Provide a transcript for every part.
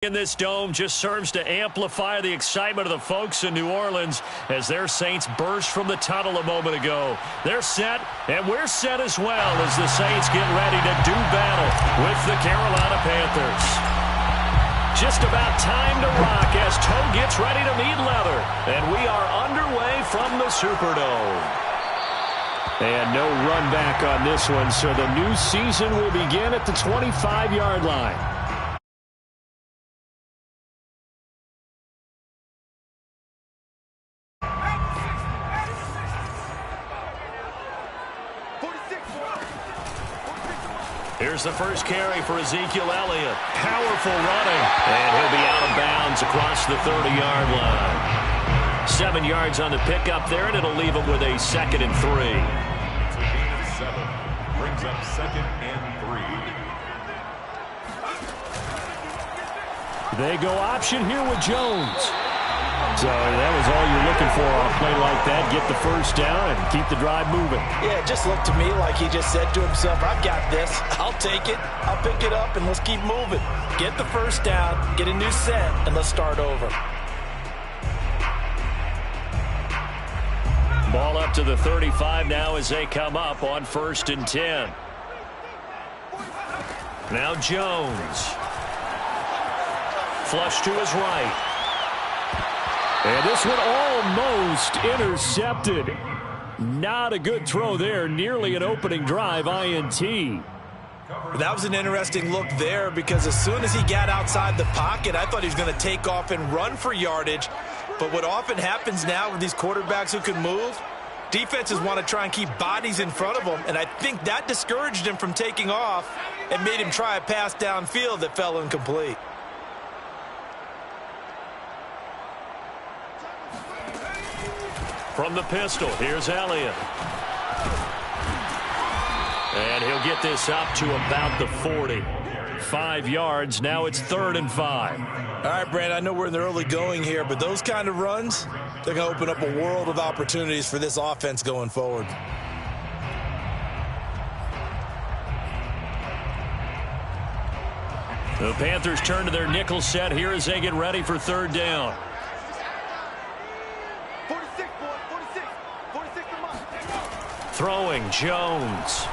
In this dome just serves to amplify the excitement of the folks in New Orleans as their Saints burst from the tunnel a moment ago. They're set, and we're set as well as the Saints get ready to do battle with the Carolina Panthers. Just about time to rock as toe gets ready to meet leather, and we are underway from the Superdome. And no run back on this one, so the new season will begin at the 25-yard line. Here's the first carry for Ezekiel Elliott. Powerful running. And he'll be out of bounds across the 30-yard line. 7 yards on the pickup there, and it'll leave him with a 2nd and 3. It's a gain of 7. Brings up 2nd and 3. They go option here with Jones. So that was all you're looking for on a play like that. Get the first down and keep the drive moving. Yeah, it just looked to me like he just said to himself, I've got this. I'll take it. I'll pick it up, and let's keep moving. Get the first down, get a new set, and let's start over. Ball up to the 35 now as they come up on 1st and 10. Now Jones. Flush to his right. And this one almost intercepted. Not a good throw there. Nearly an opening drive INT. That was an interesting look there because as soon as he got outside the pocket, I thought he was going to take off and run for yardage. But what often happens now with these quarterbacks who can move, defenses want to try and keep bodies in front of them. And I think that discouraged him from taking off and made him try a pass downfield that fell incomplete. From the pistol, here's Elliott. And he'll get this up to about the 40. 5 yards, now it's 3rd and 5. All right, Brand, I know we're in the early going here, but those kind of runs, they're going to open up a world of opportunities for this offense going forward. The Panthers turn to their nickel set here as they get ready for 3rd down. Throwing, Jones.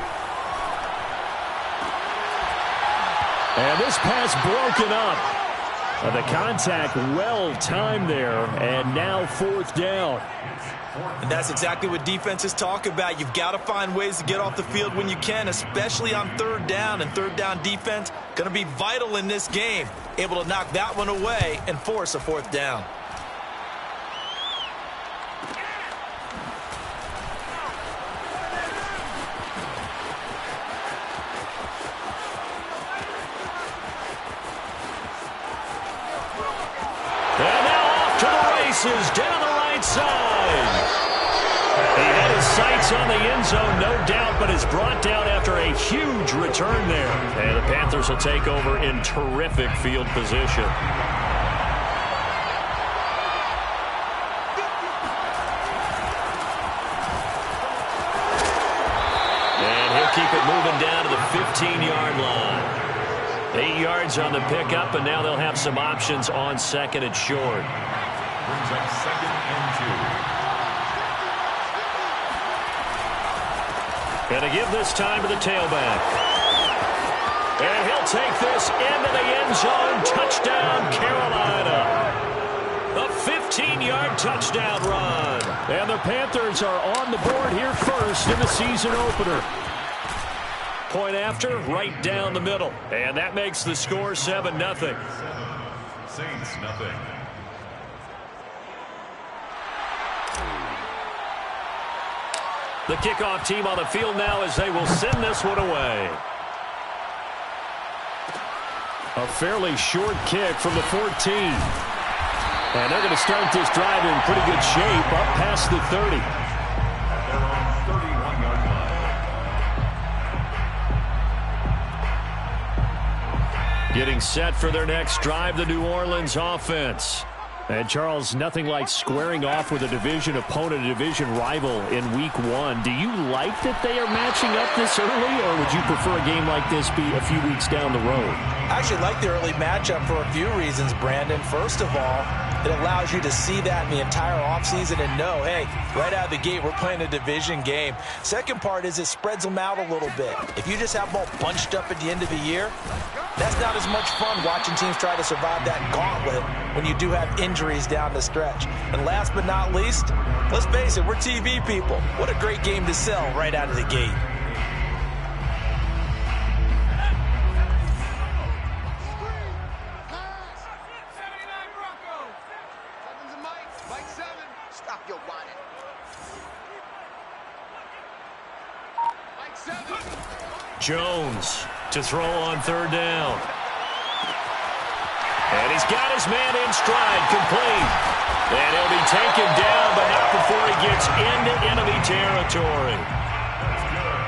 And this pass broken up. The contact well timed there, and now 4th down. And that's exactly what defenses talk about. You've got to find ways to get off the field when you can, especially on 3rd down. And 3rd down defense going to be vital in this game. Able to knock that one away and force a 4th down. Down the right side. He had his sights on the end zone, no doubt, but is brought down after a huge return there. And the Panthers will take over in terrific field position. And he'll keep it moving down to the 15-yard line. 8 yards on the pickup, and now they'll have some options on 2nd and short. Brings up 2nd and 2. And to give this time to the tailback. And he'll take this into the end zone. Touchdown, Carolina. A 15-yard touchdown run. And the Panthers are on the board here first in the season opener. Point after, right down the middle. And that makes the score 7-0. Saints nothing. The kickoff team on the field now as they will send this one away. A fairly short kick from the 14. And they're going to start this drive in pretty good shape up past the 30. They're on 31-yard line. Getting set for their next drive, the New Orleans offense. And, Charles, nothing like squaring off with a division opponent, a division rival in Week 1. Do you like that they are matching up this early, or would you prefer a game like this be a few weeks down the road? I actually like the early matchup for a few reasons, Brandon. First of all, it allows you to see that in the entire offseason and know, hey, right out of the gate, we're playing a division game. Second part is it spreads them out a little bit. If you just have them all bunched up at the end of the year, that's not as much fun watching teams try to survive that gauntlet when you do have injuries down the stretch. And last but not least, let's face it, we're TV people. What a great game to sell right out of the gate. Jones to throw on third down. And he's got his man in stride, complete. And he'll be taken down, but not before he gets into enemy territory.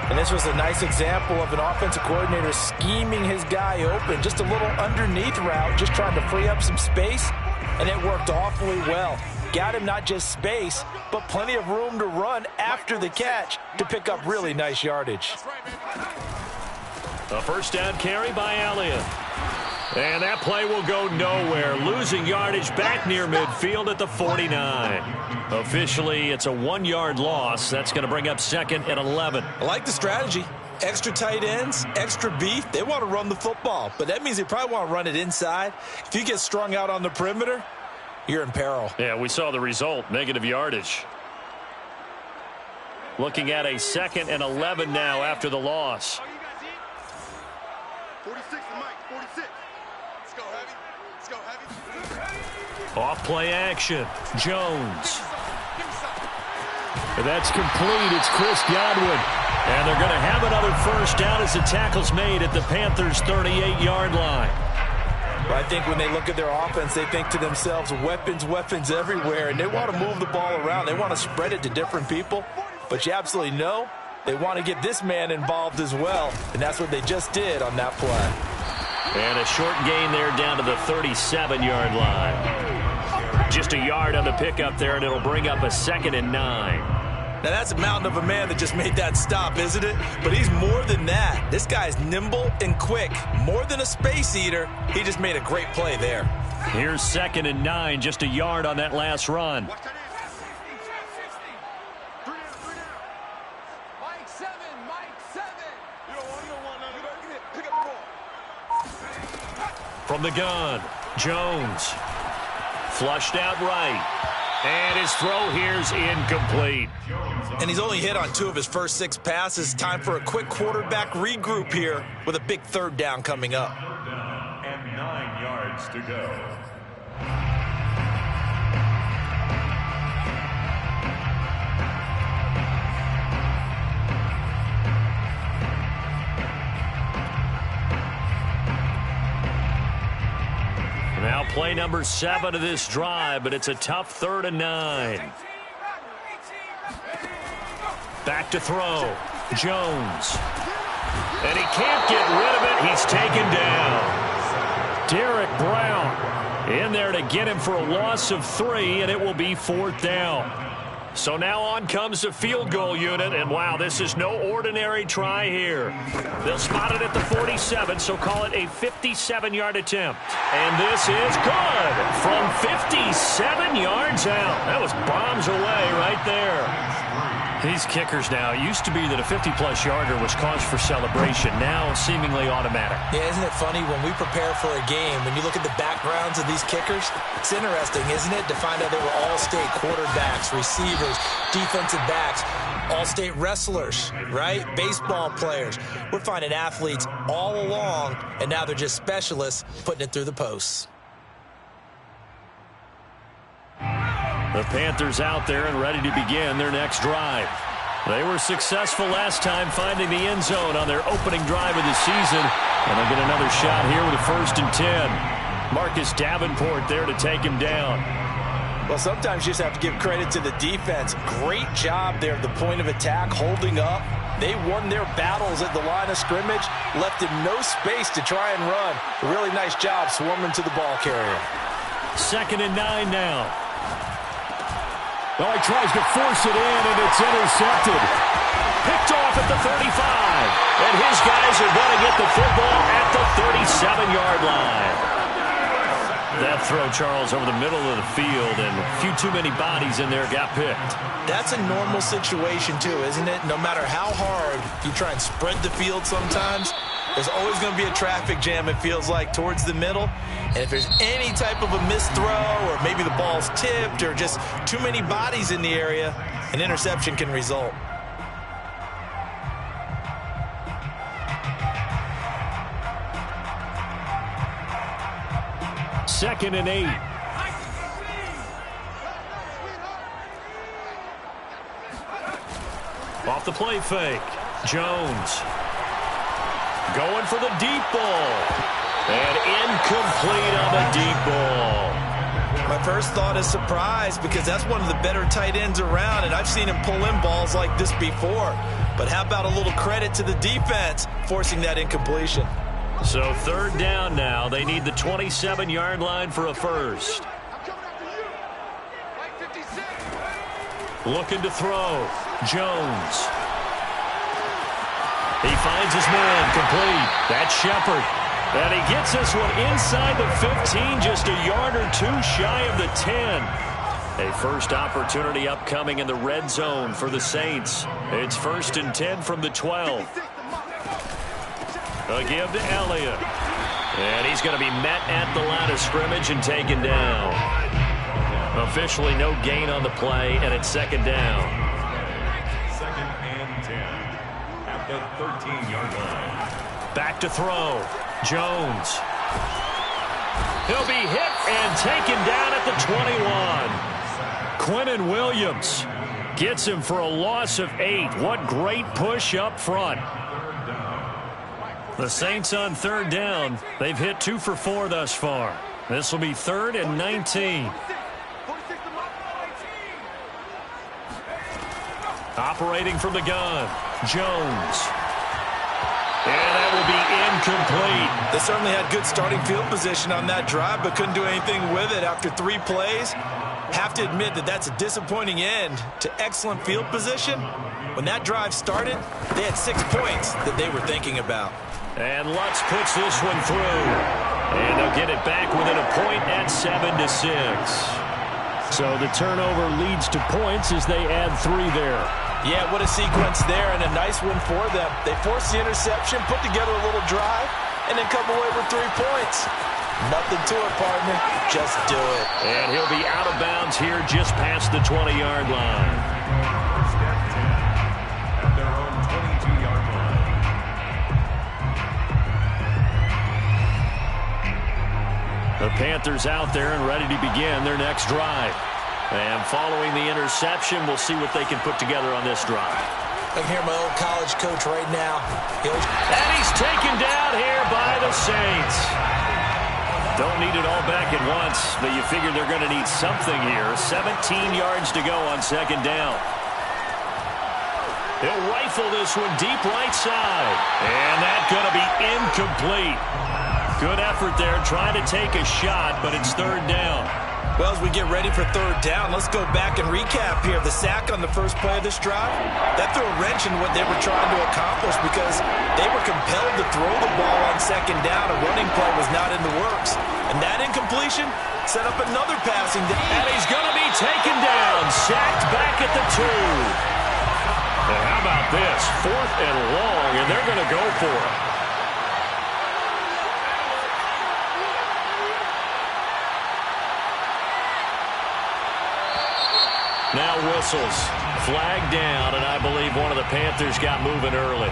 And this was a nice example of an offensive coordinator scheming his guy open. Just a little underneath route, just trying to free up some space, and it worked awfully well. Got him not just space, but plenty of room to run after the catch to pick up really nice yardage. A first down carry by Elliott. And that play will go nowhere. Losing yardage back near midfield at the 49. Officially, it's a 1-yard loss. That's going to bring up second and 11. I like the strategy. Extra tight ends, extra beef. They want to run the football, but that means they probably want to run it inside. If you get strung out on the perimeter, you're in peril. Yeah, we saw the result, negative yardage. Looking at a second and 11 now after the loss. 46 to Mike, 46. Let's go heavy. Let's go heavy. Off play action. Jones. And that's complete. It's Chris Godwin. And they're going to have another first down as the tackle's made at the Panthers' 38-yard line. Well, I think when they look at their offense, they think to themselves, weapons, weapons everywhere, and they want to move the ball around. They want to spread it to different people, but you absolutely know they want to get this man involved as well, and that's what they just did on that play. And a short gain there down to the 37-yard line. Just a yard on the pickup there, and it'll bring up a second and 9. Now, that's a mountain of a man that just made that stop, isn't it? But he's more than that. This guy's nimble and quick. More than a space eater, he just made a great play there. Here's second and 9, just a yard on that last run. From the gun, Jones. Flushed out right. And his throw here's incomplete. And he's only hit on 2 of his first 6 passes. Time for a quick quarterback regroup here with a big third down coming up. And 9 yards to go. Now play number 7 of this drive, but it's a tough 3rd and 9. Back to throw. Jones. And he can't get rid of it. He's taken down. Derek Brown in there to get him for a loss of 3, and it will be 4th down. So now on comes the field goal unit, and wow, this is no ordinary try here. They'll spot it at the 47, so call it a 57-yard attempt. And this is good from 57 yards out. That was bombs away right there. These kickers now, it used to be that a 50-plus yarder was cause for celebration. Now seemingly automatic. Yeah, isn't it funny when we prepare for a game, when you look at the backgrounds of these kickers, it's interesting, isn't it, to find out they were all-state quarterbacks, receivers, defensive backs, all-state wrestlers, right? Baseball players. We're finding athletes all along, and now they're just specialists putting it through the posts. The Panthers out there and ready to begin their next drive. They were successful last time finding the end zone on their opening drive of the season. And they'll get another shot here with a 1st and 10. Marcus Davenport there to take him down. Well, sometimes you just have to give credit to the defense. Great job there at the point of attack, holding up. They won their battles at the line of scrimmage, left him no space to try and run. A really nice job swarming to the ball carrier. 2nd and 9 now. Well, he tries to force it in, and it's intercepted. Picked off at the 35. And his guys are going to get the football at the 37-yard line. That throw, Charles, over the middle of the field, and a few too many bodies in there got picked. That's a normal situation, too, isn't it? No matter how hard you try and spread the field sometimes, there's always going to be a traffic jam, it feels like, towards the middle. And if there's any type of a missed throw, or maybe the ball's tipped, or just too many bodies in the area, an interception can result. Second and 8. Off the play fake. Jones. Going for the deep ball. And incomplete on the deep ball. My first thought is surprise, because that's one of the better tight ends around, and I've seen him pull in balls like this before. But how about a little credit to the defense forcing that incompletion? So 3rd down now. They need the 27-yard line for a first. Looking to throw. Jones. He finds his man. Complete. That's Shepard. And he gets this one inside the 15, just a yard or two shy of the 10. A first opportunity upcoming in the red zone for the Saints. It's 1st and 10 from the 12. A give to Elliott. And he's going to be met at the line of scrimmage and taken down. Officially no gain on the play, and it's 2nd down. 2nd and 10 at the 13-yard line. Back to throw. Jones. He'll be hit and taken down at the 21. Quinnen Williams gets him for a loss of 8. What great push up front. The Saints on 3rd down. They've hit 2 for 4 thus far. This will be 3rd and 19. Operating from the gun. Jones. And that will be incomplete. They certainly had good starting field position on that drive, but couldn't do anything with it after 3 plays. Have to admit that that's a disappointing end to excellent field position. When that drive started, they had 6 points that they were thinking about. And Lutz puts this one through. And they'll get it back within a point at 7-6. So the turnover leads to points as they add 3 there. Yeah, what a sequence there, and a nice one for them. They forced the interception, put together a little drive, and then come away with 3 points. Nothing to it, partner. Just do it. And he'll be out of bounds here just past the 20-yard line. At their own 22-yard line. The Panthers out there and ready to begin their next drive. And following the interception, we'll see what they can put together on this drive. I can hear my old college coach right now. And he's taken down here by the Saints. Don't need it all back at once, but you figure they're going to need something here. 17 yards to go on 2nd down. He'll rifle this one deep right side. And that's going to be incomplete. Good effort there, trying to take a shot, but it's 3rd down. Well, as we get ready for 3rd down, let's go back and recap here. The sack on the first play of this drive, that threw a wrench in what they were trying to accomplish because they were compelled to throw the ball on 2nd down. A running play was not in the works. And that incompletion set up another passing down. And he's going to be taken down, sacked back at the 2. And how about this? 4th and long, and they're going to go for it. Now whistles. Flag down, and I believe one of the Panthers got moving early.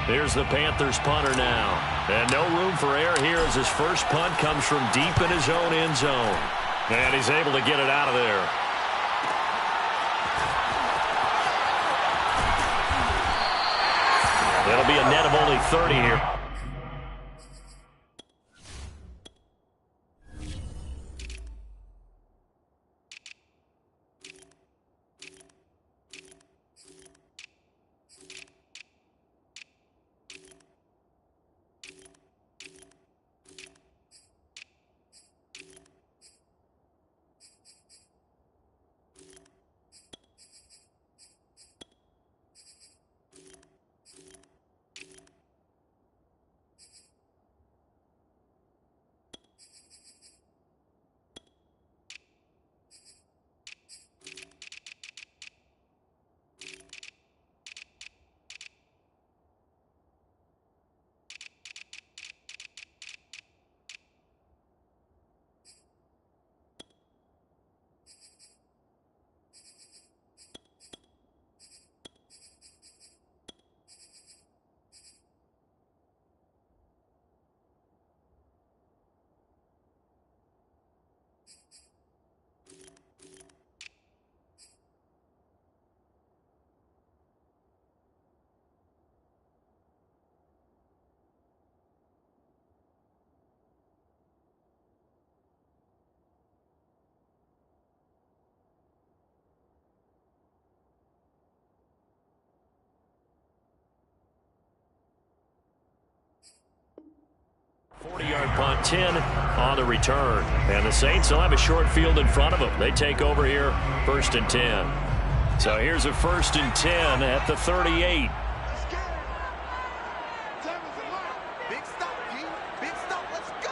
Here's the Panthers punter now. And no room for error here as his first punt comes from deep in his own end zone. And he's able to get it out of there. That'll be a net of only 30 here. punt, 10 on the return. And the Saints will have a short field in front of them. They take over here, 1st and 10. So here's a 1st and 10 at the 38. Big stop, G. Big stop. Let's go.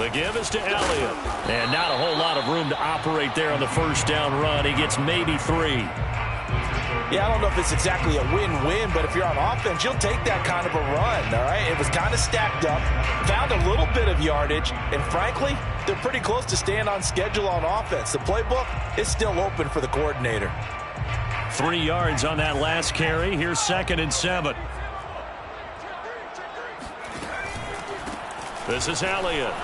The give is to Elliott. And not a whole lot of room to operate there on the 1st down run. He gets maybe 3. Yeah, I don't know if it's exactly a win-win, but if you're on offense, you'll take that kind of a run, all right? It was kind of stacked up, found a little bit of yardage, and frankly, they're pretty close to staying on schedule on offense. The playbook is still open for the coordinator. 3 yards on that last carry. Here's 2nd and 7. This is Elliott.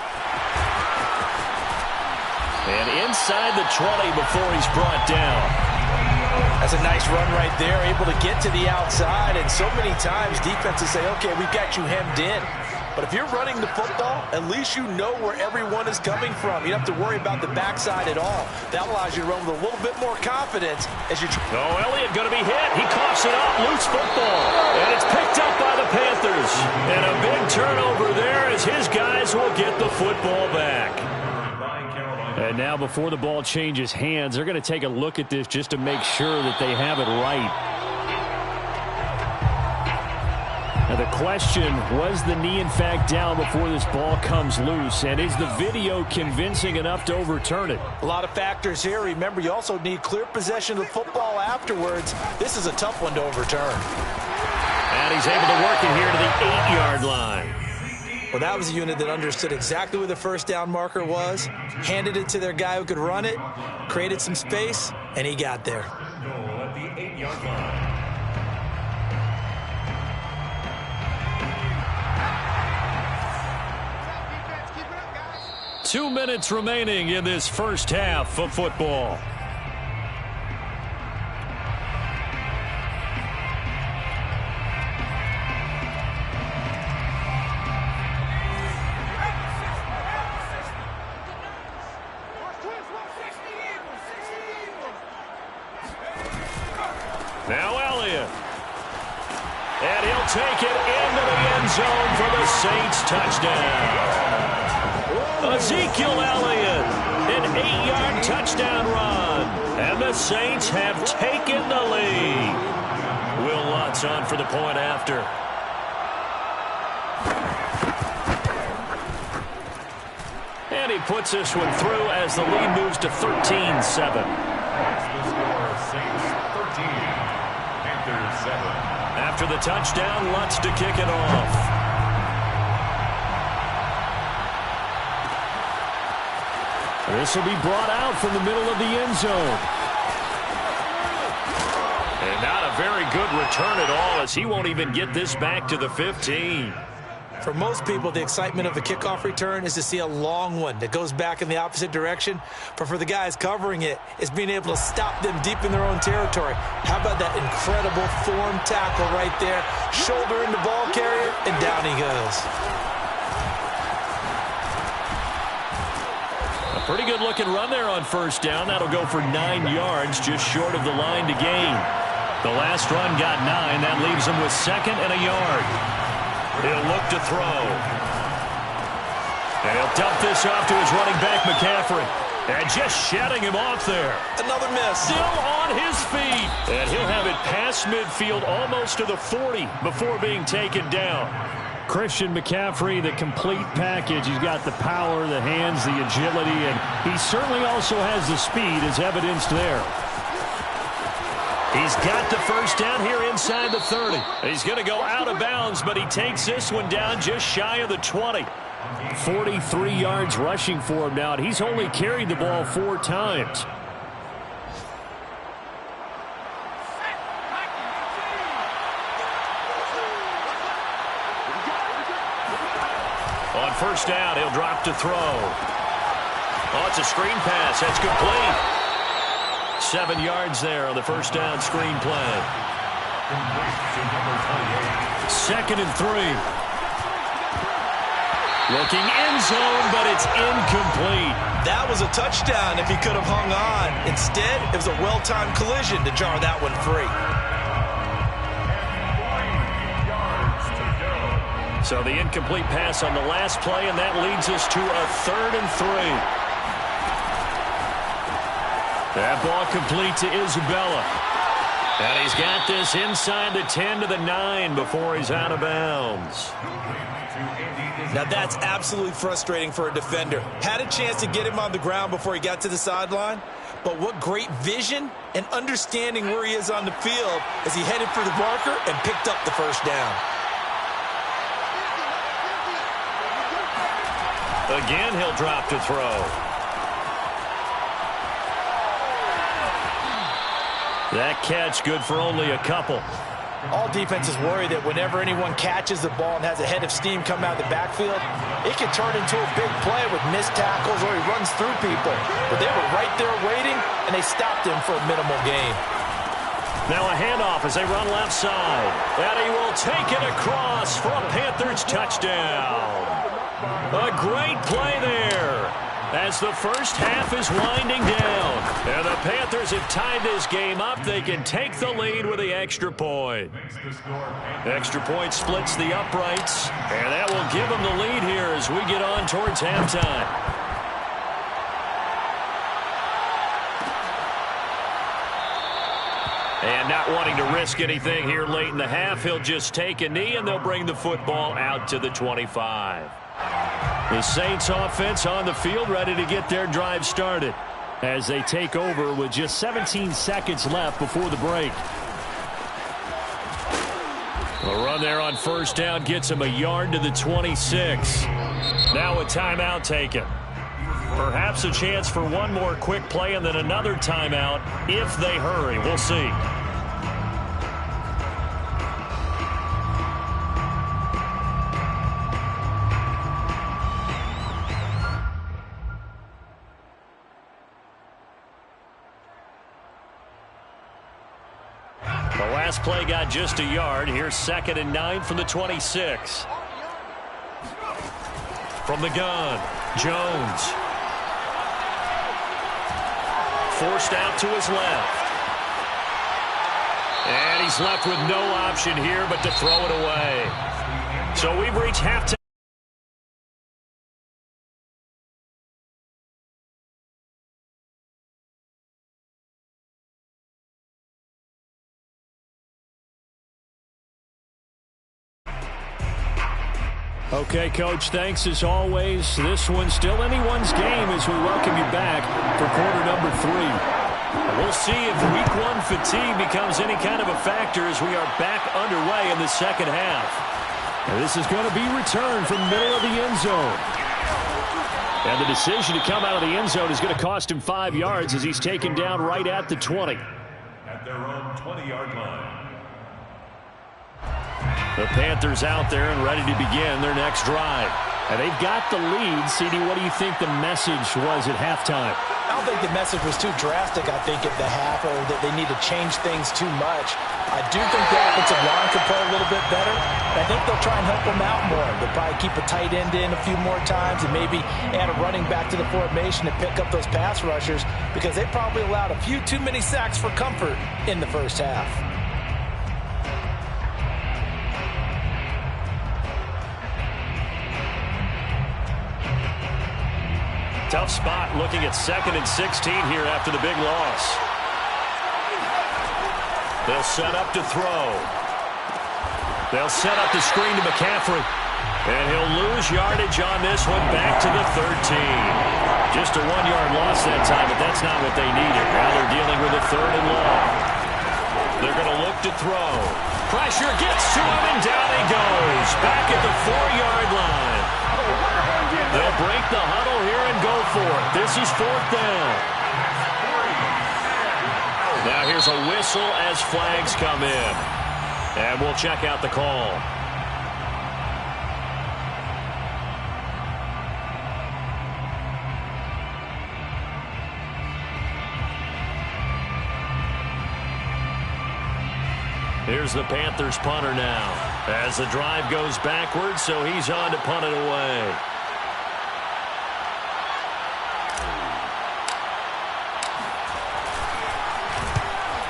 And inside the 20 before he's brought down. That's a nice run right there, able to get to the outside, and so many times defenses say, okay, we've got you hemmed in. But if you're running the football, at least you know where everyone is coming from. You don't have to worry about the backside at all. That allows you to run with a little bit more confidence as you... Oh, Elliott going to be hit. He coughs it up, loose football. And it's picked up by the Panthers. And a big turnover there as his guys will get the football back. And now before the ball changes hands, they're going to take a look at this just to make sure that they have it right. Now the question, was the knee in fact down before this ball comes loose? And is the video convincing enough to overturn it? A lot of factors here. Remember, you also need clear possession of the football afterwards. This is a tough one to overturn. And he's able to work it here to the 8-yard line. Well, that was a unit that understood exactly where the 1st down marker was, handed it to their guy who could run it, created some space, and he got there. Goal at the 8-yard line. 2 minutes remaining in this first half of football. Now Elliott. And he'll take it into the end zone for the Saints touchdown. Ezekiel Elliott, an 8-yard touchdown run. And the Saints have taken the lead. Will Lutz on for the point after. And he puts this one through as the lead moves to 13-7. After the touchdown, Lutz to kick it off. This will be brought out from the middle of the end zone. And not a very good return at all, as he won't even get this back to the 15. For most people, the excitement of a kickoff return is to see a long one that goes back in the opposite direction. But for the guys covering it, it's being able to stop them deep in their own territory. How about that incredible form tackle right there? Shoulder in the ball carrier, and down he goes. A pretty good looking run there on 1st down. That'll go for 9 yards, just short of the line to gain. The last run got 9. That leaves him with 2nd and a yard. He'll look to throw. And he'll dump this off to his running back, McCaffrey. And just shedding him off there. Another miss. Still on his feet. And he'll have it past midfield almost to the 40 before being taken down. Christian McCaffrey, the complete package. He's got the power, the hands, the agility, and he certainly also has the speed as evidenced there. He's got the 1st down here inside the 30. He's going to go out of bounds, but he takes this one down just shy of the 20. 43 yards rushing for him now, and he's only carried the ball 4 times. On 1st down, he'll drop to throw. Oh, it's a screen pass. That's complete. 7 yards there on the 1st down screen play. 2nd and 3. Looking end zone, but it's incomplete. That was a touchdown if he could have hung on. Instead, it was a well-timed collision to jar that one free. So the incomplete pass on the last play, and that leads us to a 3rd and 3. That ball complete to Isabella. And he's got this inside the 10 to the 9 before he's out of bounds. Now that's absolutely frustrating for a defender. Had a chance to get him on the ground before he got to the sideline, but what great vision and understanding where he is on the field as he headed for the marker and picked up the first down. Again, he'll drop to throw. That catch good for only a couple. All defenses worry that whenever anyone catches the ball and has a head of steam come out of the backfield, it can turn into a big play with missed tackles or he runs through people. But they were right there waiting, and they stopped him for a minimal gain. Now a handoff as they run left side. And he will take it across for a Panthers touchdown. A great play there as the first half is winding down. And the Panthers have tied this game up. They can take the lead with the extra point. Extra point splits the uprights, and that will give them the lead here as we get on towards halftime. And not wanting to risk anything here late in the half, he'll just take a knee, and they'll bring the football out to the 25. The Saints offense on the field ready to get their drive started as they take over with just 17 seconds left before the break. A run there on first down gets him a yard to the 26. Now a timeout taken. Perhaps a chance for one more quick play and then another timeout if they hurry. We'll see. The last play got just a yard. Here's 2nd and 9 from the 26. From the gun, Jones. Forced out to his left. And he's left with no option here but to throw it away. So we've reached halftime. Okay, Coach, thanks as always. This one's still anyone's game as we welcome you back for quarter number 3. We'll see if week 1 fatigue becomes any kind of a factor as we are back underway in the second half. And this is going to be returned from the middle of the end zone. And the decision to come out of the end zone is going to cost him 5 yards as he's taken down right at the 20. At their own 20-yard line. The Panthers out there and ready to begin their next drive. And they've got the lead. CD, what do you think the message was at halftime? I don't think the message was too drastic, I think, at the half, or that they need to change things too much. I do think the offensive line could play a little bit better. I think they'll try and help them out more. They'll probably keep a tight end in a few more times and maybe add a running back to the formation and pick up those pass rushers because they probably allowed a few too many sacks for comfort in the first half. Tough spot looking at 2nd and 16 here after the big loss. They'll set up to throw. They'll set up the screen to McCaffrey. And he'll lose yardage on this one back to the 13. Just a 1-yard loss that time, but that's not what they needed. Now they're dealing with a 3rd and long. They're going to look to throw. Pressure gets to him, and down he goes. Back at the 4-yard line. They'll break the huddle here and go for it. This is 4th down. Now here's a whistle as flags come in. And we'll check out the call. Here's the Panthers punter now. As the drive goes backwards, so he's on to punt it away.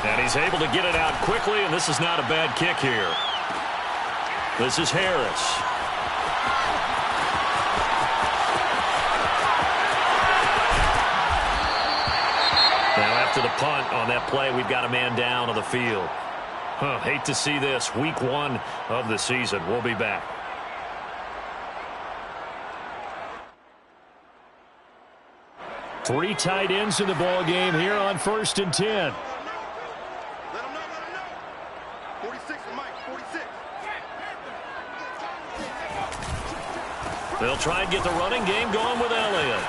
And he's able to get it out quickly, and this is not a bad kick here. This is Harris. Now after the punt on that play, we've got a man down on the field. Hate to see this. Week 1 of the season. We'll be back. Three tight ends in the ball game here on 1st and 10. Let him know. 46 for Mike, 46. They'll try and get the running game going with Elliott.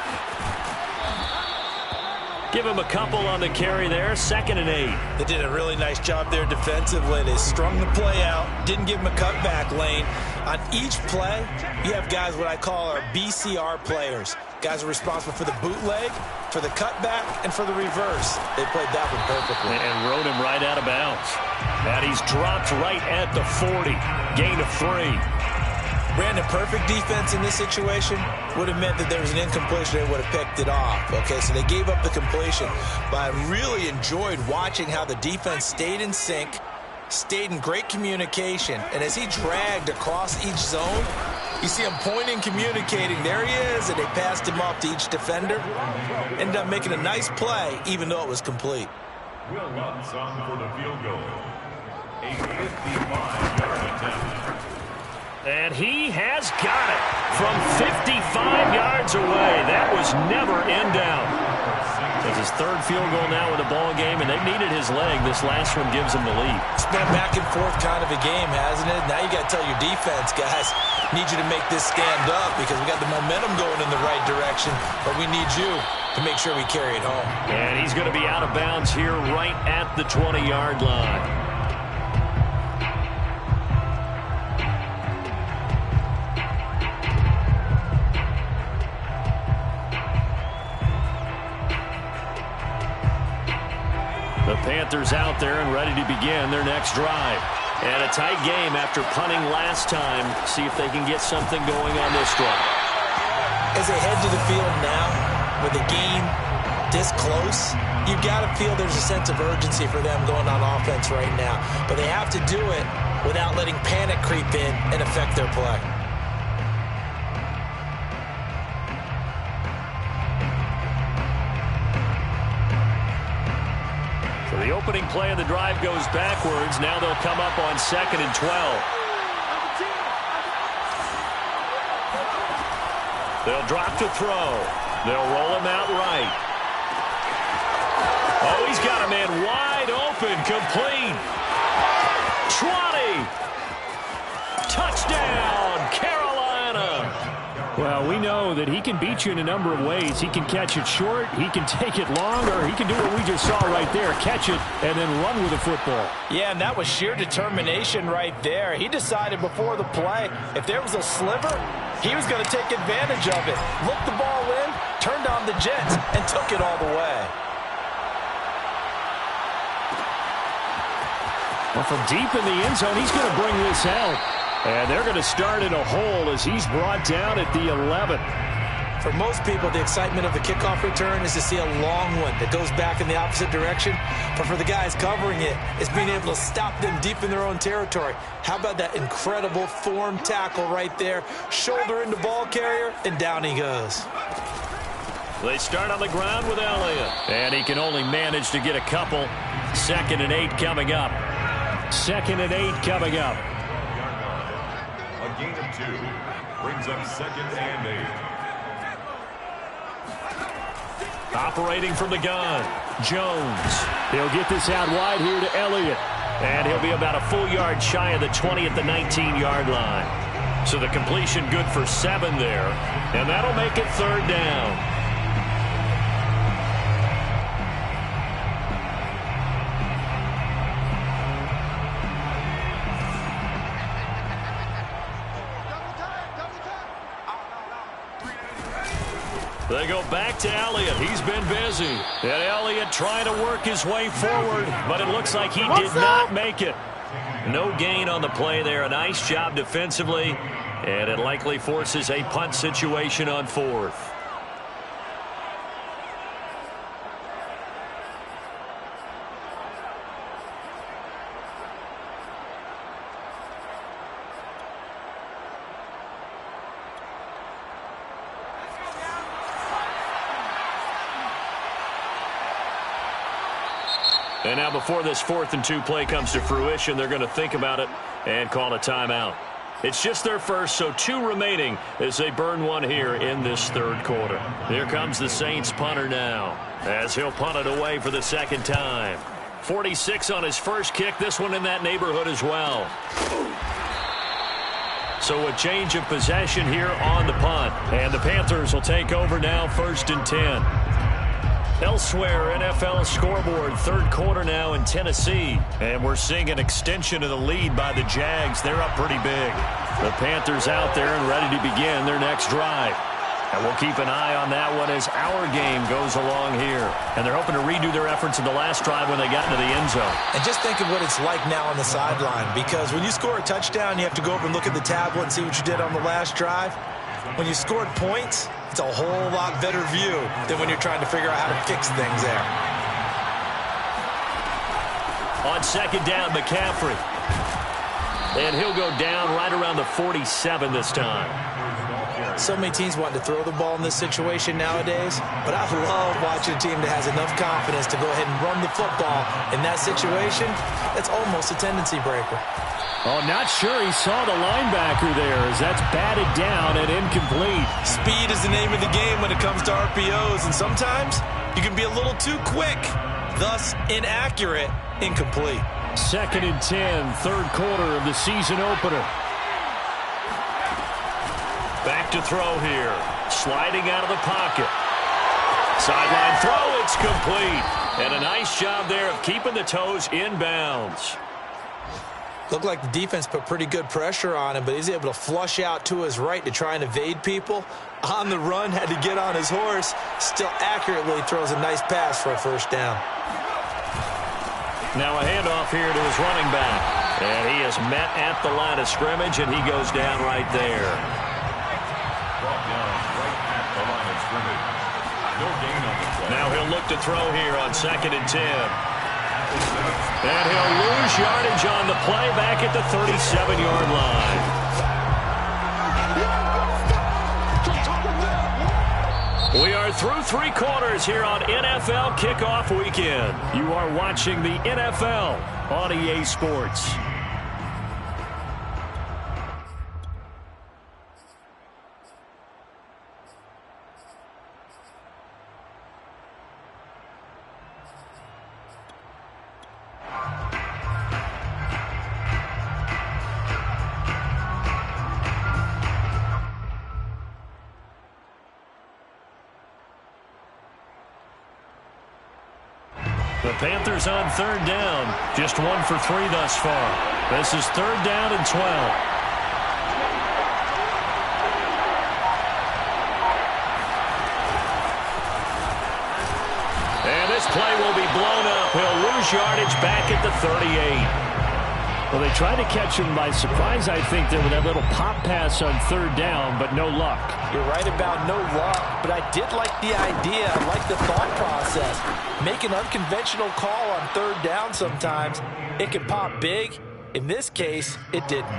Give him a couple on the carry there. 2nd and 8. They did a really nice job there defensively. They strung the play out, didn't give him a cutback lane. On each play, you have guys what I call our BCR players. Guys are responsible for the bootleg, for the cutback, and for the reverse. They played that one perfectly. And rode him right out of bounds. And he's dropped right at the 40. Gain of 3. Brandon, perfect defense in this situation would have meant that there was an incompletion. They would have picked it off. Okay, so they gave up the completion. But I really enjoyed watching how the defense stayed in sync, stayed in great communication. And as he dragged across each zone, you see him pointing, communicating. There he is, and they passed him off to each defender. Ended up making a nice play, even though it was complete. Will Watson for the field goal. A 55-yard attempt. And he has got it from 55 yards away. That was never in doubt. It's his 3rd field goal now in the ball game, and they've needed his leg. This last one gives them the lead. It's been a back and forth kind of a game, hasn't it? Now you got to tell your defense, guys, need you to make this stand up because we got the momentum going in the right direction, but we need you to make sure we carry it home. And he's going to be out of bounds here right at the 20-yard line. The Panthers out there and ready to begin their next drive. And a tight game after punting last time. See if they can get something going on this drive. As they head to the field now, with the game this close, you've got to feel there's a sense of urgency for them going on offense right now. But they have to do it without letting panic creep in and affect their play. The opening play of the drive goes backwards. Now they'll come up on 2nd and 12. They'll drop to throw. They'll roll him out right. Oh, he's got a man wide open, complete. 20. Touchdown, Carolina. Well, we know that he can beat you in a number of ways. He can catch it short, he can take it long, or he can do what we just saw right there, catch it and then run with the football. Yeah, and that was sheer determination right there. He decided before the play, if there was a sliver, he was going to take advantage of it. Looked the ball in, turned on the jets, and took it all the way. Well, from deep in the end zone, he's going to bring this out. And they're going to start in a hole as he's brought down at the 11. For most people, the excitement of the kickoff return is to see a long one that goes back in the opposite direction. But for the guys covering it, it's being able to stop them deep in their own territory. How about that incredible form tackle right there? Shoulder into ball carrier, and down he goes. They start on the ground with Elliott. And he can only manage to get a couple. 2nd and 8 coming up. 2nd and 8 coming up. A gain of 2 brings up 2nd and 8. Operating from the gun, Jones. He'll get this out wide here to Elliott. And he'll be about a full yard shy of the 20 at the 19-yard line. So the completion good for 7 there. And that'll make it 3rd down. They go back to Elliott. He's been busy. And Elliott trying to work his way forward, but it looks like he did not make it. No gain on the play there. A nice job defensively, and it likely forces a punt situation on 4th. And now before this 4th and 2 play comes to fruition, they're going to think about it and call a timeout. It's just their first, so 2 remaining as they burn one here in this 3rd quarter. Here comes the Saints punter now as he'll punt it away for the 2nd time. 46 on his first kick, this one in that neighborhood as well. So a change of possession here on the punt. And the Panthers will take over now, 1st and 10. Elsewhere, NFL scoreboard, 3rd quarter now in Tennessee. And we're seeing an extension of the lead by the Jags. They're up pretty big. The Panthers out there and ready to begin their next drive. And we'll keep an eye on that one as our game goes along here. And they're hoping to redo their efforts in the last drive when they got into the end zone. And just think of what it's like now on the sideline, because when you score a touchdown, you have to go over and look at the tablet and see what you did on the last drive. When you scored points, it's a whole lot better view than when you're trying to figure out how to fix things there. On 2nd down, McCaffrey. And he'll go down right around the 47 this time. So many teams want to throw the ball in this situation nowadays, but I love watching a team that has enough confidence to go ahead and run the football. In that situation, that's almost a tendency breaker. Oh, not sure he saw the linebacker there as that's batted down and incomplete. Speed is the name of the game when it comes to RPOs, and sometimes you can be a little too quick, thus inaccurate, incomplete. 2nd and 10, 3rd quarter of the season opener. Back to throw here. Sliding out of the pocket. Sideline throw, it's complete. And a nice job there of keeping the toes in bounds. Looked like the defense put pretty good pressure on him, but he's able to flush out to his right to try and evade people. On the run, had to get on his horse. Still accurately throws a nice pass for a 1st down. Now a handoff here to his running back. And he is met at the line of scrimmage, and he goes down right there. Brought down right at the line of scrimmage. No gain on the play. Now he'll look to throw here on 2nd and 10. And he'll lose yardage on the play back at the 37-yard line. We are through 3 quarters here on NFL Kickoff Weekend. You are watching the NFL on EA Sports. The Panthers on 3rd down. Just 1 for 3 thus far. This is 3rd down and 12. And this play will be blown up. He'll lose yardage back at the 38. Well, they tried to catch him by surprise, I think, there with that little pop pass on 3rd down, but no luck. You're right about no luck, but I did like the idea. I like the thought process. Make an unconventional call on 3rd down sometimes. It can pop big. In this case, it didn't.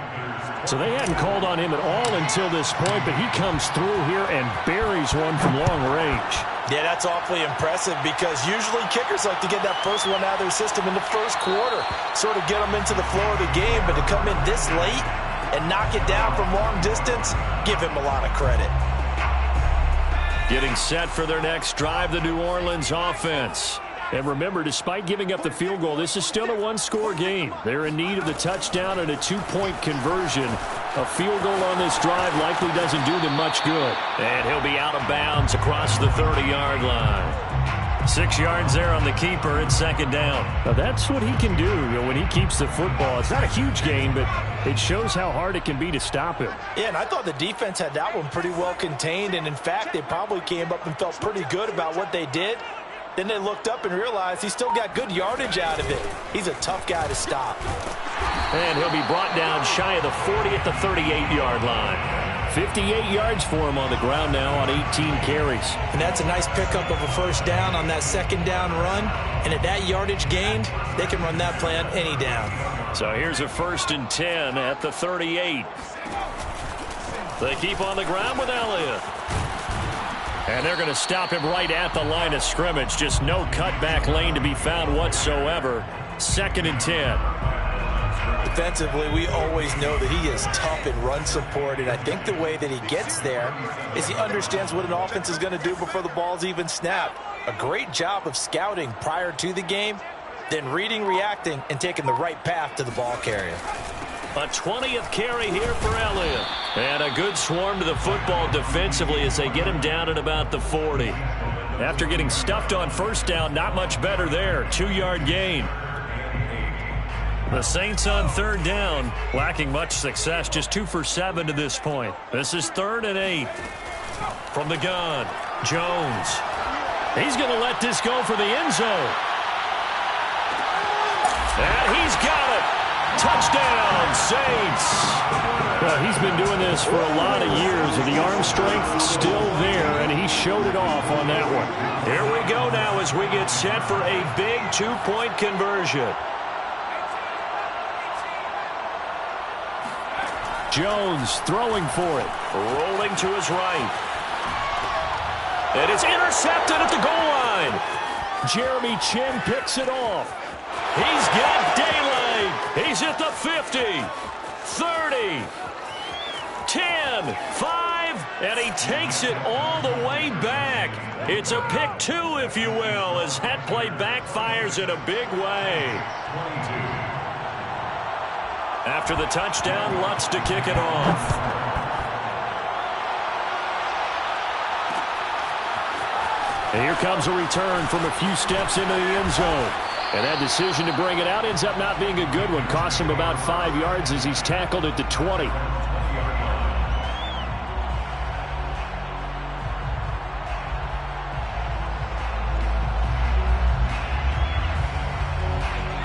So they hadn't called on him at all until this point, but he comes through here and buries one from long range. Yeah, that's awfully impressive because usually kickers like to get that first one out of their system in the 1st quarter, sort of get them into the flow of the game, but to come in this late and knock it down from long distance, give him a lot of credit. Getting set for their next drive, the New Orleans offense. And remember, despite giving up the field goal, this is still a 1-score game. They're in need of the touchdown and a 2-point conversion. A field goal on this drive likely doesn't do them much good. And he'll be out of bounds across the 30-yard line. 6 yards there on the keeper at 2nd down. Now that's what he can do when he keeps the football. It's not a huge gain, but it shows how hard it can be to stop him. Yeah, and I thought the defense had that one pretty well contained. And, in fact, they probably came up and felt pretty good about what they did. Then they looked up and realized he still got good yardage out of it. He's a tough guy to stop. And he'll be brought down shy of the 40 at the 38-yard line. 58 yards for him on the ground now on 18 carries. And that's a nice pickup of a first down on that second down run. And at that yardage gained, they can run that play on any down. So here's a 1st and 10 at the 38. They keep on the ground with Elliott. And they're going to stop him right at the line of scrimmage. Just no cutback lane to be found whatsoever. 2nd and 10. Defensively, we always know that he is tough in run support, and I think the way that he gets there is he understands what an offense is going to do before the ball's even snapped. A great job of scouting prior to the game, then reading, reacting, and taking the right path to the ball carrier. A 20th carry here for Elliott. And a good swarm to the football defensively as they get him down at about the 40. After getting stuffed on first down, not much better there. 2-yard gain. The Saints on 3rd down, lacking much success, just 2 for 7 to this point. This is 3rd and 8. From the gun, Jones. He's going to let this go for the end zone. And he's got it. Touchdown, Saints. Well, he's been doing this for a lot of years, and the arm strength still there, and he showed it off on that one. Here we go now as we get set for a big 2-point conversion. Jones throwing for it. Rolling to his right. And it's intercepted at the goal line. Jeremy Chinn picks it off. He's got daylight. He's at the 50, 30, 10, 5, and he takes it all the way back. It's a pick 2, if you will, as that play backfires in a big way. After the touchdown, Lutz to kick it off. And here comes a return from a few steps into the end zone. And that decision to bring it out ends up not being a good one. Costs him about 5 yards as he's tackled at the 20.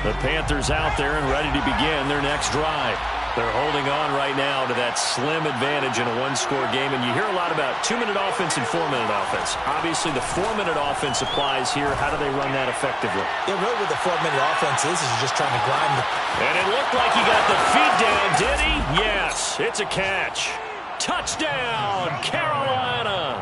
The Panthers out there and ready to begin their next drive. They're holding on right now to that slim advantage in a one-score game. And you hear a lot about 2-minute offense and 4-minute offense. Obviously, the 4-minute offense applies here. How do they run that effectively? Yeah, really what the 4-minute offense is just trying to grind. And it looked like he got the feed down, did he? Yes, it's a catch. Touchdown, Carolina.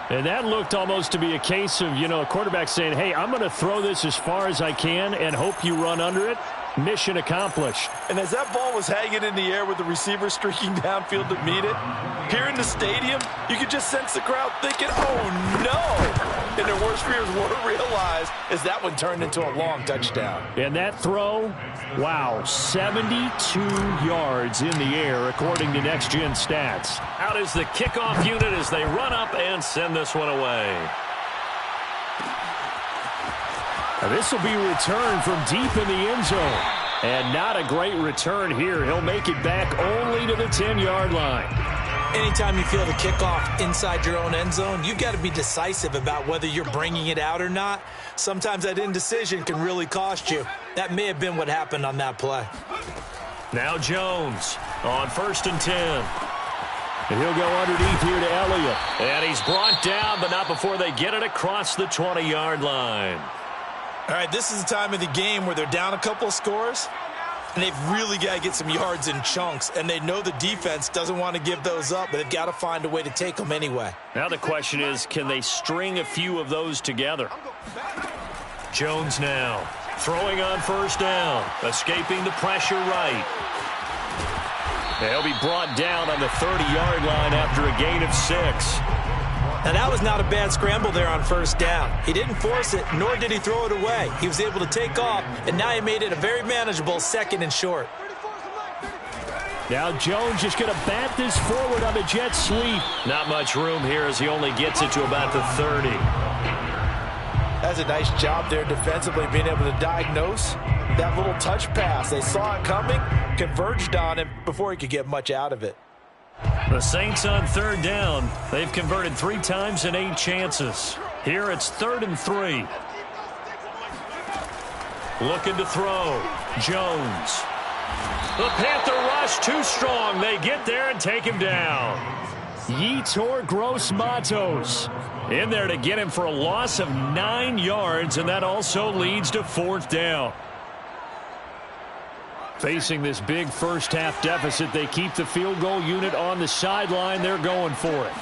And that looked almost to be a case of, a quarterback saying, hey, I'm going to throw this as far as I can and hope you run under it. Mission accomplished. And as that ball was hanging in the air with the receiver streaking downfield to meet it, here in the stadium, you could just sense the crowd thinking, oh, no. And their worst fears were realized as that one turned into a long touchdown. And that throw, wow, 72 yards in the air, according to Next Gen Stats. Out is the kickoff unit as they run up and send this one away. Now this will be returned from deep in the end zone. And not a great return here. He'll make it back only to the 10-yard line. Anytime you feel the kickoff inside your own end zone, you've got to be decisive about whether you're bringing it out or not. Sometimes that indecision can really cost you. That may have been what happened on that play. Now Jones on 1st and 10. And he'll go underneath here to Elliott. And he's brought down, but not before they get it across the 20-yard line. All right, this is the time of the game where they're down a couple of scores, and they've really got to get some yards in chunks, and they know the defense doesn't want to give those up, but they've got to find a way to take them anyway. Now the question is, can they string a few of those together? Jones now throwing on 1st down, escaping the pressure right. They'll be brought down on the 30-yard line after a gain of 6. Now, that was not a bad scramble there on 1st down. He didn't force it, nor did he throw it away. He was able to take off, and now he made it a very manageable 2nd and short. Now Jones just going to bat this forward on the jet sweep. Not much room here as he only gets it to about the 30. That's a nice job there defensively, being able to diagnose that little touch pass. They saw it coming, converged on him before he could get much out of it. The Saints on 3rd down. They've converted 3 times in 8 chances. Here it's 3rd and 3. Looking to throw. Jones. The Panther rush too strong. They get there and take him down. Yetur Gross-Matos in there to get him for a loss of 9 yards, and that also leads to 4th down. Facing this big first-half deficit, they keep the field goal unit on the sideline. They're going for it.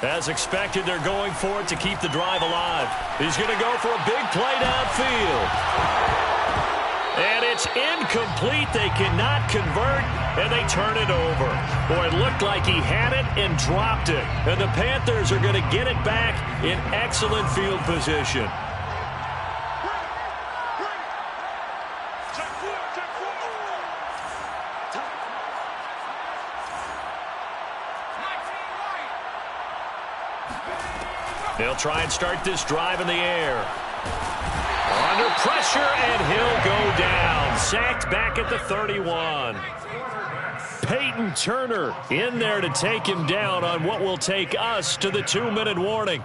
As expected, they're going for it to keep the drive alive. He's going to go for a big play downfield. And it's incomplete. They cannot convert, and they turn it over. Boy, it looked like he had it and dropped it. And the Panthers are going to get it back in excellent field position. They'll try and start this drive in the air. Under pressure, and he'll go down. Sacked back at the 31. Peyton Turner in there to take him down on what will take us to the 2-minute warning.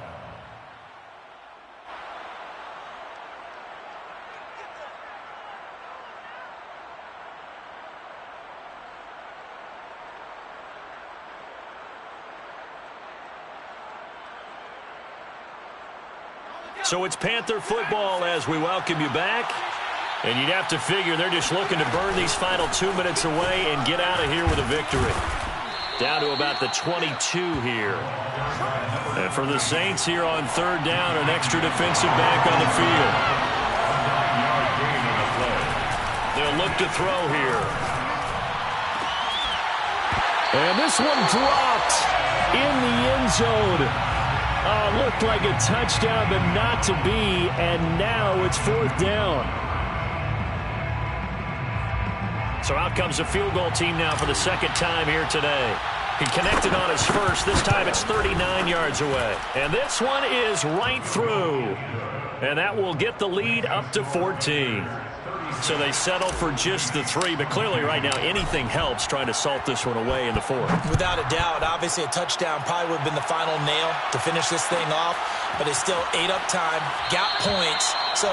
So it's Panther football as we welcome you back. And you'd have to figure they're just looking to burn these final 2 minutes away and get out of here with a victory. Down to about the 22 here. And for the Saints here on 3rd down, an extra defensive back on the field. They'll look to throw here. And this one dropped in the end zone. Looked like a touchdown, but not to be, and now it's 4th down. So out comes the field goal team now for the 2nd time here today. He connected on his first. This time it's 39 yards away. And this one is right through. And that will get the lead up to 14. So they settle for just the 3, but clearly right now anything helps trying to salt this one away in the 4th. Without a doubt, obviously a touchdown probably would have been the final nail to finish this thing off, but it's still 8 up time, got points. So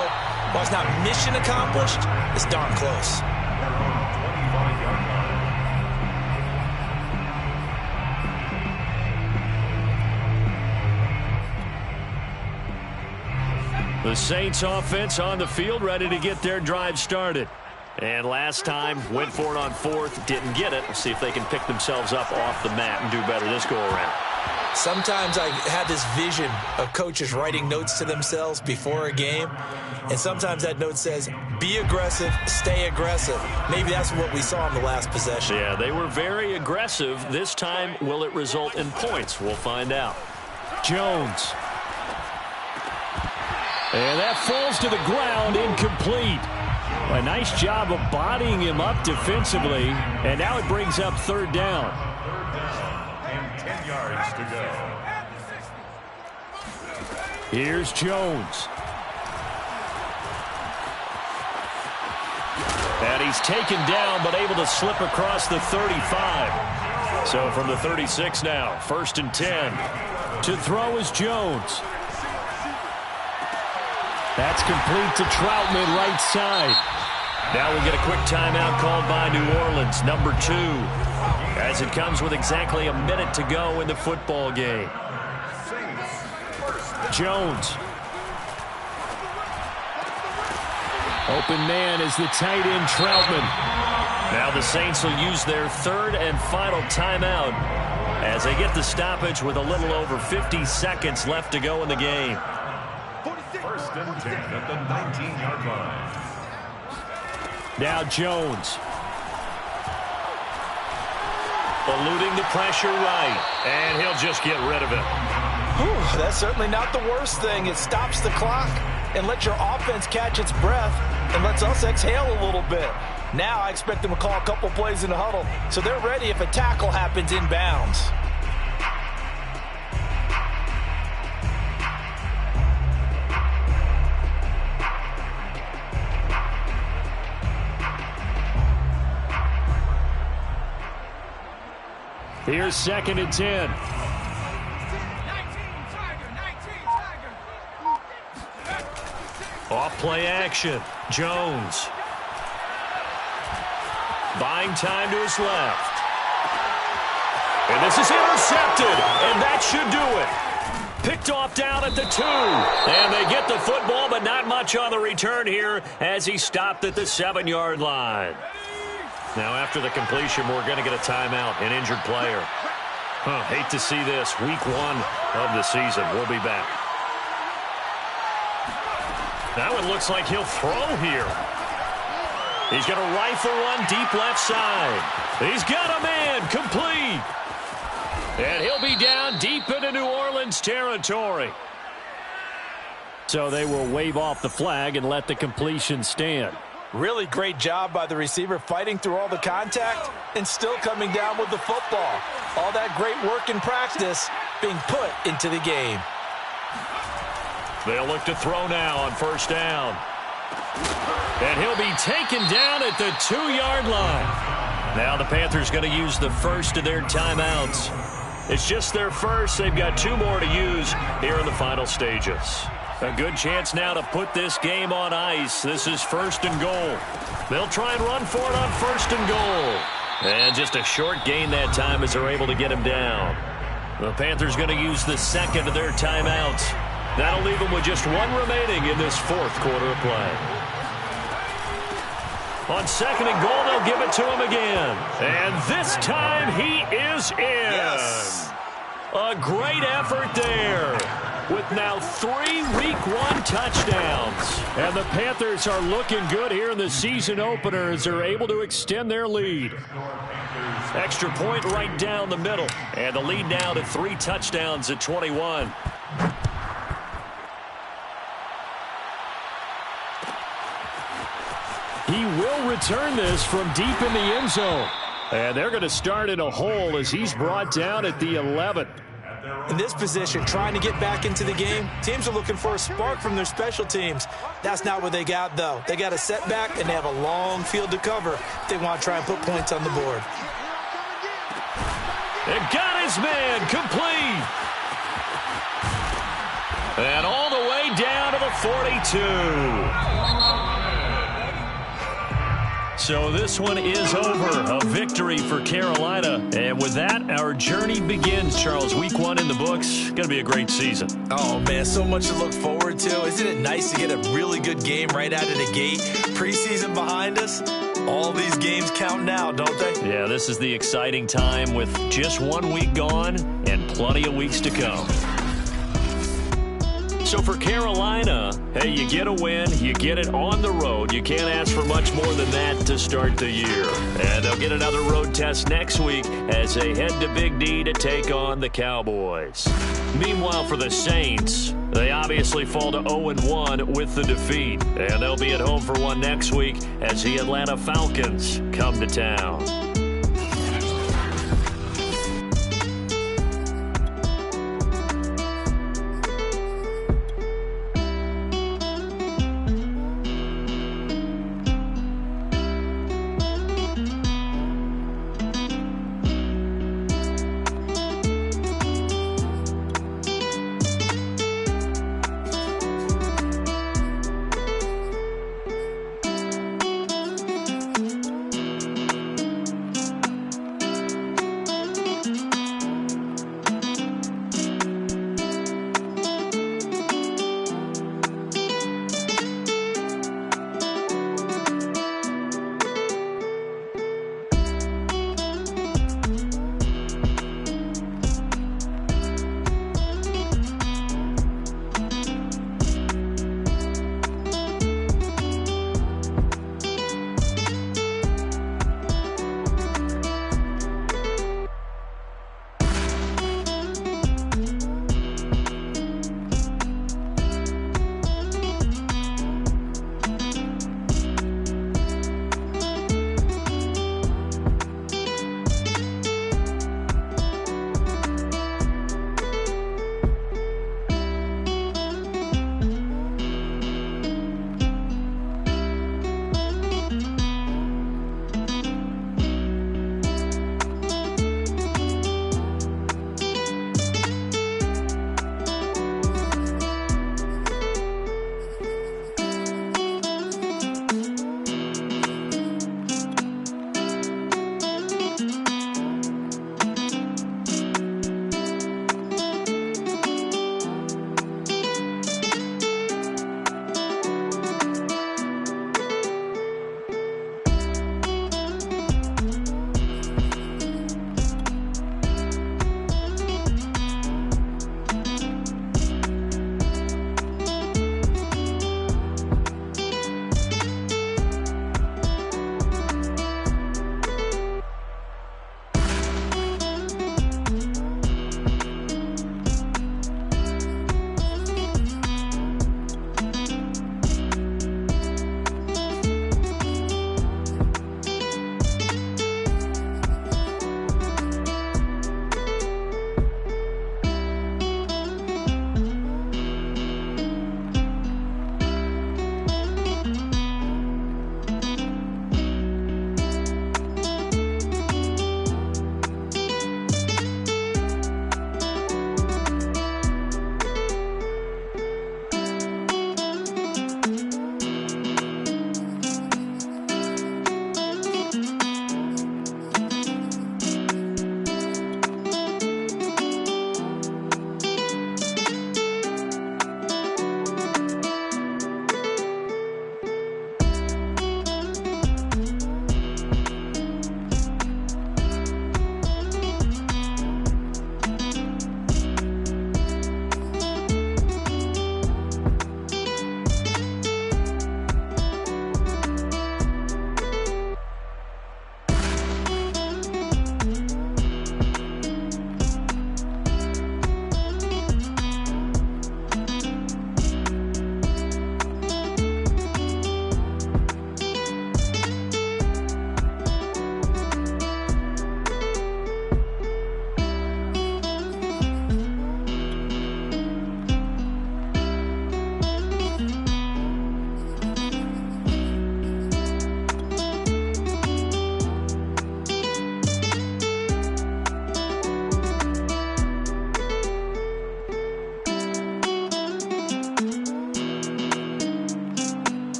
while it's not mission accomplished, it's darn close. The Saints offense on the field, ready to get their drive started. And last time, went for it on 4th, didn't get it. We'll see if they can pick themselves up off the mat and do better this go-around. Sometimes I have this vision of coaches writing notes to themselves before a game, and sometimes that note says, be aggressive, stay aggressive. Maybe that's what we saw in the last possession. Yeah, they were very aggressive. This time, will it result in points? We'll find out. Jones. And that falls to the ground, incomplete. A nice job of bodying him up defensively, and now it brings up 3rd down. 3rd down and 10 yards to go. Here's Jones. And he's taken down, but able to slip across the 35. So from the 36 now, 1st and 10. To throw is Jones. That's complete to Troutman, right side. Now we'll get a quick timeout called by New Orleans, number 2, as it comes with exactly a minute to go in the football game. Jones. Open man is the tight end, Troutman. Now the Saints will use their 3rd and final timeout as they get the stoppage with a little over 50 seconds left to go in the game. 1st and 10 at the 19-yard line. Now Jones. Eluding the pressure right, and he'll just get rid of it. Whew, that's certainly not the worst thing. It stops the clock and lets your offense catch its breath and lets us exhale a little bit. Now I expect them to call a couple plays in the huddle, so they're ready if a tackle happens inbounds. Here's 2nd and 10. Off play action. Jones. Buying time to his left. And this is intercepted, and that should do it. Picked off down at the 2. And they get the football, but not much on the return here as he stopped at the 7-yard line. Now, after the completion, we're going to get a timeout, an injured player. Hate to see this. Week 1 of the season. We'll be back. That one looks like he'll throw here. He's going to rifle one deep left side. He's got a man complete. And he'll be down deep into New Orleans territory. So they will wave off the flag and let the completion stand. Really great job by the receiver fighting through all the contact and still coming down with the football. All that great work in practice being put into the game. They'll look to throw now on first down. And he'll be taken down at the 2-yard line. Now the Panthers going to use the first of their timeouts. It's just their first. They've got 2 more to use here in the final stages. A good chance now to put this game on ice. This is first and goal. They'll try and run for it on first and goal. And just a short gain that time as they're able to get him down. The Panthers going to use the second of their timeouts. That'll leave them with just 1 remaining in this 4th quarter of play. On second and goal, they'll give it to him again. And this time he is in. Yes. A great effort there with now 3 Week 1 touchdowns. And the Panthers are looking good here in the season opener as they're able to extend their lead. Extra point right down the middle. And the lead now to 3 touchdowns at 21. He will return this from deep in the end zone. And they're going to start in a hole as he's brought down at the 11. In this position, trying to get back into the game, teams are looking for a spark from their special teams. That's not what they got, though. They got a setback, and they have a long field to cover if they want to try and put points on the board. And got his man complete. And all the way down to the 42. So this one is over. A victory for Carolina. And with that, our journey begins, Charles. Week 1 in the books. Going to be a great season. Oh, man, so much to look forward to. Isn't it nice to get a really good game right out of the gate? Preseason behind us. All these games count now, don't they? Yeah, this is the exciting time with just 1 week gone and plenty of weeks to come. So for Carolina, hey, you get a win, you get it on the road. You can't ask for much more than that to start the year. And they'll get another road test next week as they head to Big D to take on the Cowboys. Meanwhile, for the Saints, they obviously fall to 0-1 with the defeat. And they'll be at home for one next week as the Atlanta Falcons come to town.